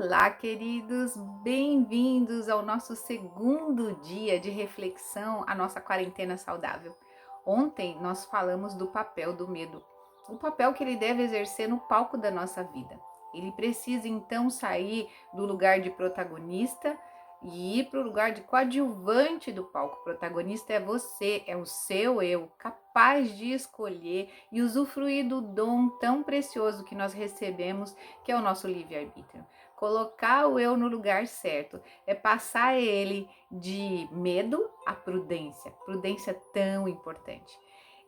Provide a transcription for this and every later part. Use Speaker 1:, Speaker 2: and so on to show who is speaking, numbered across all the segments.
Speaker 1: Olá, queridos, bem-vindos ao nosso segundo dia de reflexão, a nossa quarentena saudável. Ontem nós falamos do papel do medo, o papel que ele deve exercer no palco da nossa vida. Ele precisa então sair do lugar de protagonista e ir para o lugar de coadjuvante do palco. O protagonista é você, é o seu eu, capaz de escolher e usufruir do dom tão precioso que nós recebemos, que é o nosso livre-arbítrio. Colocar o eu no lugar certo é passar ele de medo à prudência, prudência tão importante.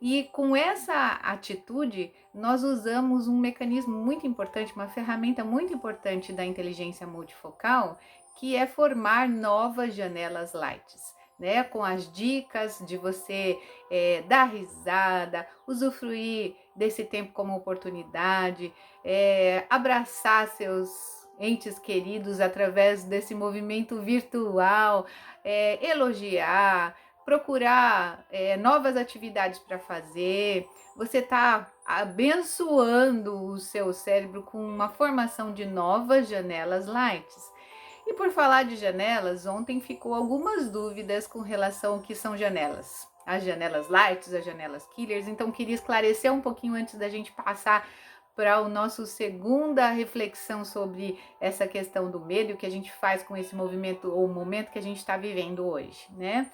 Speaker 1: E com essa atitude, nós usamos um mecanismo muito importante, uma ferramenta muito importante da inteligência multifocal, que é formar novas janelas lights, né? Com as dicas de você dar risada, usufruir desse tempo como oportunidade, abraçar seus entes queridos através desse movimento virtual, elogiar, procurar novas atividades para fazer. Você está abençoando o seu cérebro com uma formação de novas janelas lights. E por falar de janelas, ontem ficou algumas dúvidas com relação ao que são janelas. As janelas lights, as janelas killers, então queria esclarecer um pouquinho antes da gente passar para o nosso segunda reflexão sobre essa questão do medo e o que a gente faz com esse movimento ou momento que a gente está vivendo hoje, né?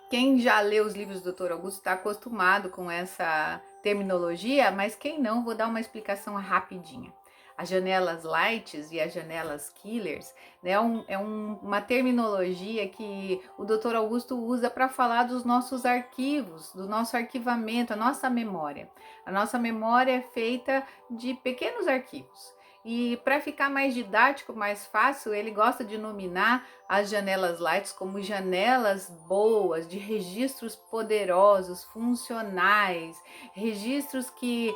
Speaker 1: Quem já leu os livros do Dr. Augusto está acostumado com essa terminologia, mas quem não, vou dar uma explicação rapidinha. As janelas lights e as janelas killers, né, uma terminologia que o Dr. Augusto usa para falar dos nossos arquivos, do nosso arquivamento, a nossa memória. A nossa memória é feita de pequenos arquivos. E para ficar mais didático, mais fácil, ele gosta de nominar as janelas lights como janelas boas, de registros poderosos, funcionais, registros que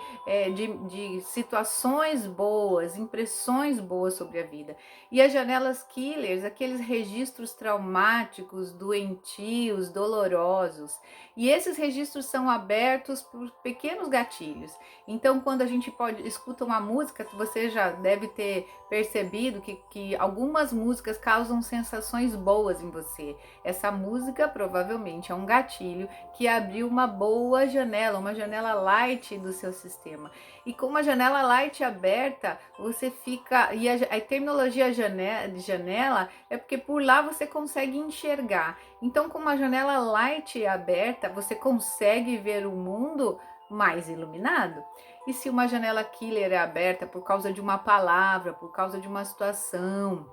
Speaker 1: de situações boas, impressões boas sobre a vida. E as janelas killers, aqueles registros traumáticos, doentios, dolorosos. E esses registros são abertos por pequenos gatilhos. Então, quando a gente escuta uma música, você já deve ter percebido que algumas músicas causam sensações boas em você. Essa música provavelmente é um gatilho que abriu uma boa janela, uma janela light do seu sistema. E com uma janela light aberta, você fica... E a terminologia de janela é porque por lá você consegue enxergar. Então, com uma janela light aberta, você consegue ver o mundo mais iluminado. E se uma janela killer é aberta por causa de uma palavra, por causa de uma situação,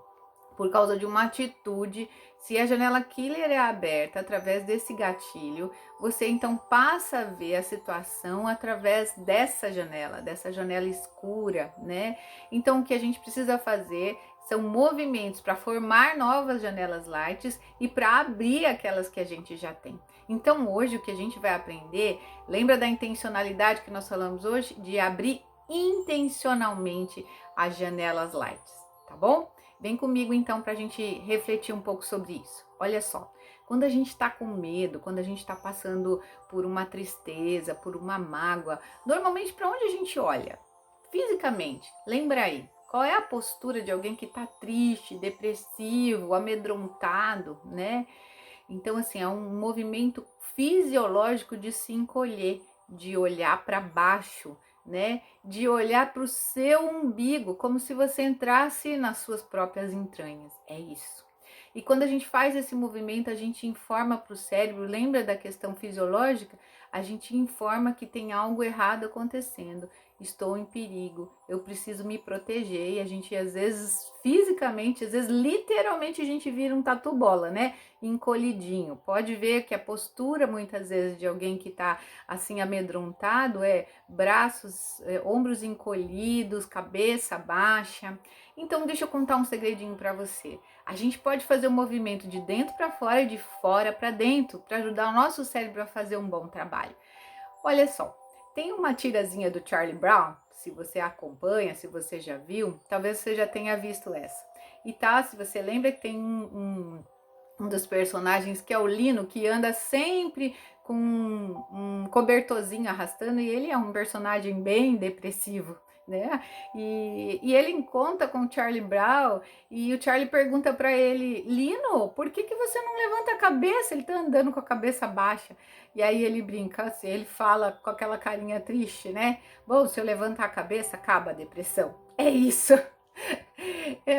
Speaker 1: por causa de uma atitude, se a janela killer é aberta através desse gatilho, você então passa a ver a situação através dessa janela escura, né? Então o que a gente precisa fazer são movimentos para formar novas janelas lights e para abrir aquelas que a gente já tem. Então hoje o que a gente vai aprender, lembra da intencionalidade que nós falamos hoje? De abrir intencionalmente as janelas lights, tá bom? Vem comigo então para a gente refletir um pouco sobre isso. Olha só, quando a gente está com medo, quando a gente está passando por uma tristeza, por uma mágoa, normalmente para onde a gente olha? Fisicamente, lembra aí. Qual é a postura de alguém que está triste, depressivo, amedrontado, né? Então, assim, é um movimento fisiológico de se encolher, de olhar para baixo, né? De olhar para o seu umbigo, como se você entrasse nas suas próprias entranhas. É isso. E quando a gente faz esse movimento, a gente informa para o cérebro, lembra da questão fisiológica? A gente informa que tem algo errado acontecendo. Estou em perigo, eu preciso me proteger. E a gente, às vezes, fisicamente, às vezes, literalmente, a gente vira um tatu-bola, né? Encolhidinho. Pode ver que a postura, muitas vezes, de alguém que está assim amedrontado é braços, ombros encolhidos, cabeça baixa. Então, deixa eu contar um segredinho para você. A gente pode fazer o movimento de dentro para fora e de fora para dentro para ajudar o nosso cérebro a fazer um bom trabalho. Olha só, tem uma tirazinha do Charlie Brown, se você acompanha, se você já viu, talvez você já tenha visto essa. E tá, se você lembra que tem um dos personagens que é o Lino, que anda sempre com um cobertorzinho arrastando, e ele é um personagem bem depressivo, né? E ele encontra com o Charlie Brown e o Charlie pergunta para ele, Lino, por que você não levanta a cabeça? Ele tá andando com a cabeça baixa. E aí ele brinca assim, ele fala com aquela carinha triste, né? Bom, se eu levantar a cabeça, acaba a depressão. É isso.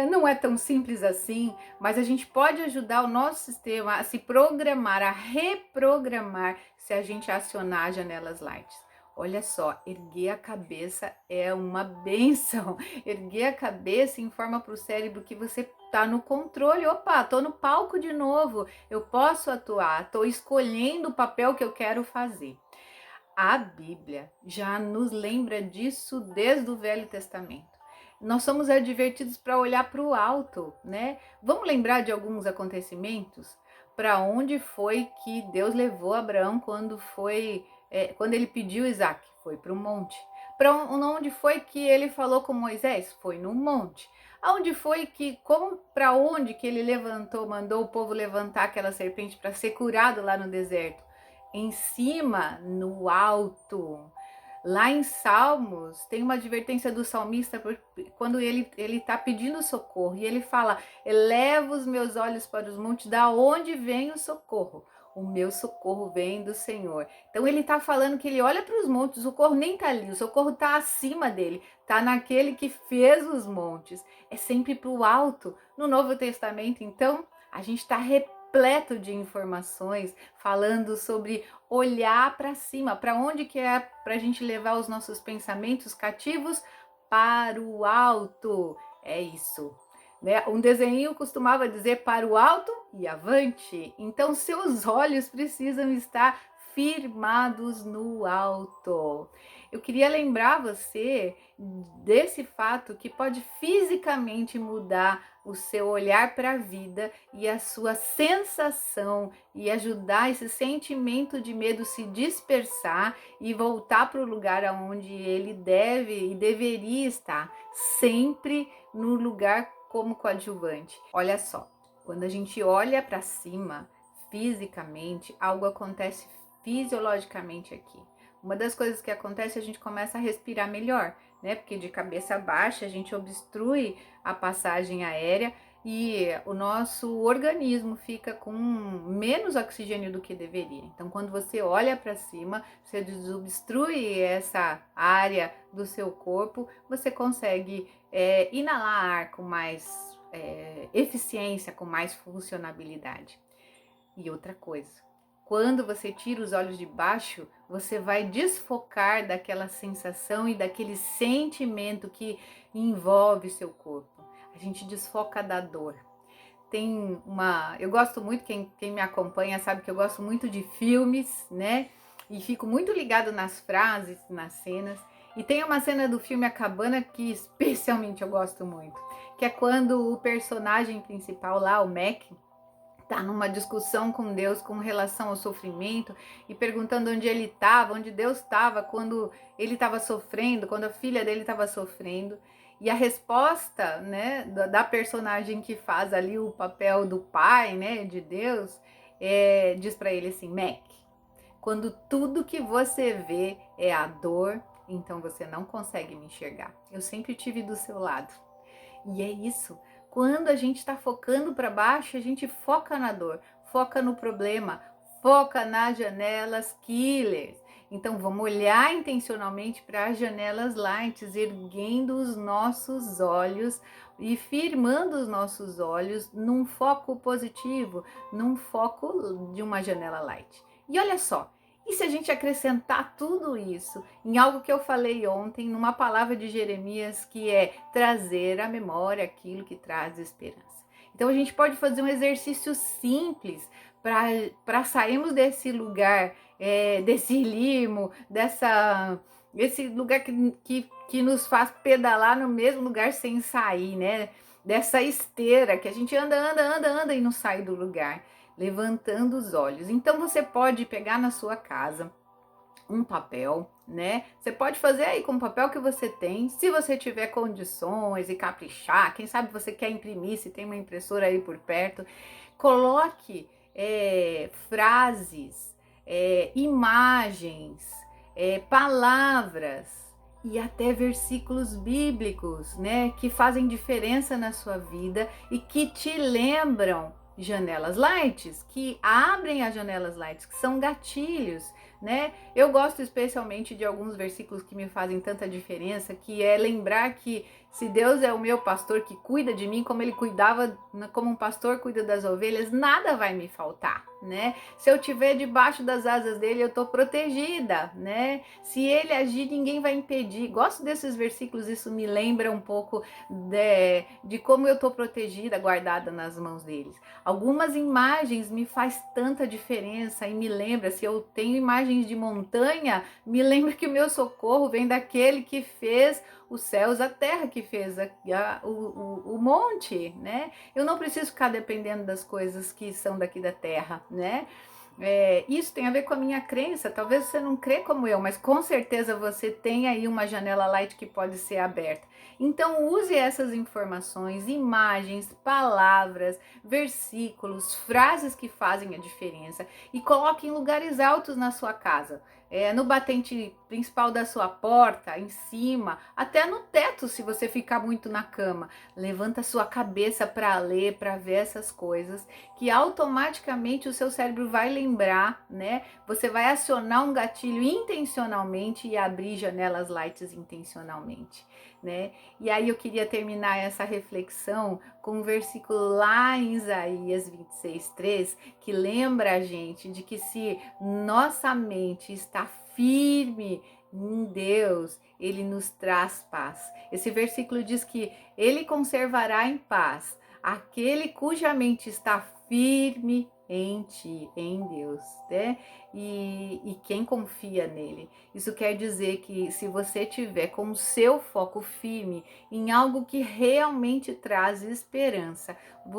Speaker 1: Não é tão simples assim, mas a gente pode ajudar o nosso sistema a se programar, a reprogramar, se a gente acionar as janelas light. Olha só, erguer a cabeça é uma benção. Erguer a cabeça informa para o cérebro que você está no controle. Opa, estou no palco de novo, eu posso atuar, estou escolhendo o papel que eu quero fazer. A Bíblia já nos lembra disso desde o Velho Testamento. Nós somos advertidos para olhar para o alto, né? Vamos lembrar de alguns acontecimentos? Para onde foi que Deus levou Abraão quando ele pediu Isaac? Foi para o monte. Para onde foi que ele falou com Moisés? Foi no monte. Aonde foi para onde que ele mandou o povo levantar aquela serpente para ser curado lá no deserto? Em cima, no alto. Lá em Salmos, tem uma advertência do salmista quando ele está pedindo socorro. E ele fala, eleva os meus olhos para os montes, da onde vem o socorro? O meu socorro vem do Senhor. Então ele está falando que ele olha para os montes, o socorro nem está ali, o socorro está acima dele, está naquele que fez os montes. É sempre para o alto. No Novo Testamento, então, a gente está repleto de informações falando sobre olhar para cima, para onde que é para a gente levar os nossos pensamentos cativos? Para o alto. É isso. Né? Um desenho costumava dizer para o alto e avante. Então seus olhos precisam estar firmados no alto. Eu queria lembrar você desse fato que pode fisicamente mudar o seu olhar para a vida e a sua sensação e ajudar esse sentimento de medo se dispersar e voltar para o lugar onde ele deve e deveria estar, sempre no lugar como coadjuvante. Olha só, quando a gente olha para cima, fisicamente, algo acontece fisiologicamente aqui. Uma das coisas que acontece é a gente começa a respirar melhor, né? Porque de cabeça baixa a gente obstrui a passagem aérea e o nosso organismo fica com menos oxigênio do que deveria. Então, quando você olha para cima, você desobstrui essa área do seu corpo, você consegue inalar ar com mais eficiência, com mais funcionabilidade. E outra coisa, quando você tira os olhos de baixo, você vai desfocar daquela sensação e daquele sentimento que envolve seu corpo. A gente desfoca da dor. Eu gosto muito, quem me acompanha sabe que eu gosto muito de filmes, né? E fico muito ligado nas frases, nas cenas. E tem uma cena do filme A Cabana que especialmente eu gosto muito, que é quando o personagem principal lá, o Mac, tá numa discussão com Deus com relação ao sofrimento e perguntando onde ele estava, onde Deus estava quando ele estava sofrendo, quando a filha dele estava sofrendo. E a resposta, né, da personagem que faz ali o papel do pai, né, de Deus, diz para ele assim, Mac, quando tudo que você vê é a dor, então você não consegue me enxergar. Eu sempre estive do seu lado. E é isso. Quando a gente está focando para baixo, a gente foca na dor, foca no problema, foca nas janelas killers. Então vamos olhar intencionalmente para as janelas light, erguendo os nossos olhos e firmando os nossos olhos num foco positivo, num foco de uma janela light. E olha só, e se a gente acrescentar tudo isso em algo que eu falei ontem, numa palavra de Jeremias, que é trazer à memória aquilo que traz esperança. Então a gente pode fazer um exercício simples para sairmos desse lugar, desse limo, desse lugar que nos faz pedalar no mesmo lugar sem sair, né? Dessa esteira que a gente anda e não sai do lugar, levantando os olhos. Então você pode pegar na sua casa um papel, né? Você pode fazer aí com o papel que você tem, se você tiver condições e caprichar, quem sabe você quer imprimir, se tem uma impressora aí por perto, coloque frases, imagens, palavras e até versículos bíblicos, né, que fazem diferença na sua vida e que te lembram janelas lights, que abrem as janelas lights, que são gatilhos, né? Eu gosto especialmente de alguns versículos que me fazem tanta diferença, que é lembrar que se Deus é o meu pastor que cuida de mim, como ele cuidava, como um pastor cuida das ovelhas, nada vai me faltar, né? Se eu estiver debaixo das asas dele, eu estou protegida, né? Se ele agir, ninguém vai impedir. Gosto desses versículos, isso me lembra um pouco de como eu estou protegida, guardada nas mãos deles. Algumas imagens me faz tanta diferença e me lembra, se eu tenho imagens de montanha, me lembra que o meu socorro vem daquele que fez os céus, a terra, que fez o monte, né? Eu não preciso ficar dependendo das coisas que são daqui da terra, né? Isso tem a ver com a minha crença. Talvez você não crê como eu, mas com certeza você tem aí uma janela light que pode ser aberta. Então use essas informações, imagens, palavras, versículos, frases que fazem a diferença e coloque em lugares altos na sua casa. No batente principal da sua porta, em cima, até no teto, se você ficar muito na cama. Levanta a sua cabeça para ler, para ver essas coisas, que automaticamente o seu cérebro vai lembrar, né? Você vai acionar um gatilho intencionalmente e abrir janelas lights intencionalmente, né? E aí eu queria terminar essa reflexão com um versículo lá em Isaías 26:3, que lembra a gente de que se nossa mente está firme em Deus, ele nos traz paz. Esse versículo diz que ele conservará em paz aquele cuja mente está firme em ti, em Deus, né? E quem confia nele. Isso quer dizer que se você tiver com o seu foco firme em algo que realmente traz esperança,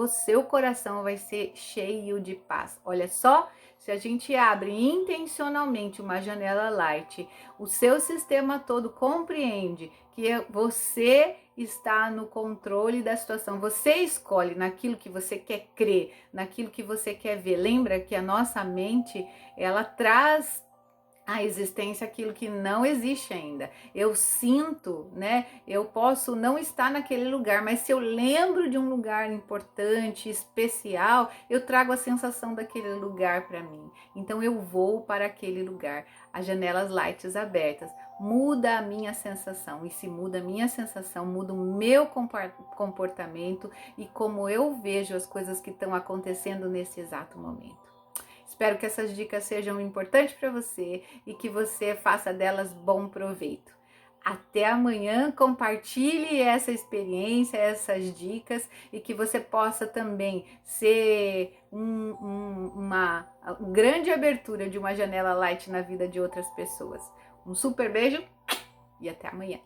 Speaker 1: seu coração vai ser cheio de paz. Olha só, se a gente abre intencionalmente uma janela light, o seu sistema todo compreende que você está no controle da situação. Você escolhe naquilo que você quer crer, naquilo que você quer ver. Lembra que a nossa mente, ela traz a existência aquilo que não existe ainda. Eu sinto, né? Eu posso não estar naquele lugar, mas se eu lembro de um lugar importante, especial, eu trago a sensação daquele lugar para mim. Então eu vou para aquele lugar. As janelas lights abertas muda a minha sensação, e se muda a minha sensação, muda o meu comportamento e como eu vejo as coisas que estão acontecendo nesse exato momento. Espero que essas dicas sejam importantes para você e que você faça delas bom proveito. Até amanhã, compartilhe essa experiência, essas dicas, e que você possa também ser uma grande abertura de uma janela light na vida de outras pessoas. Um super beijo e até amanhã.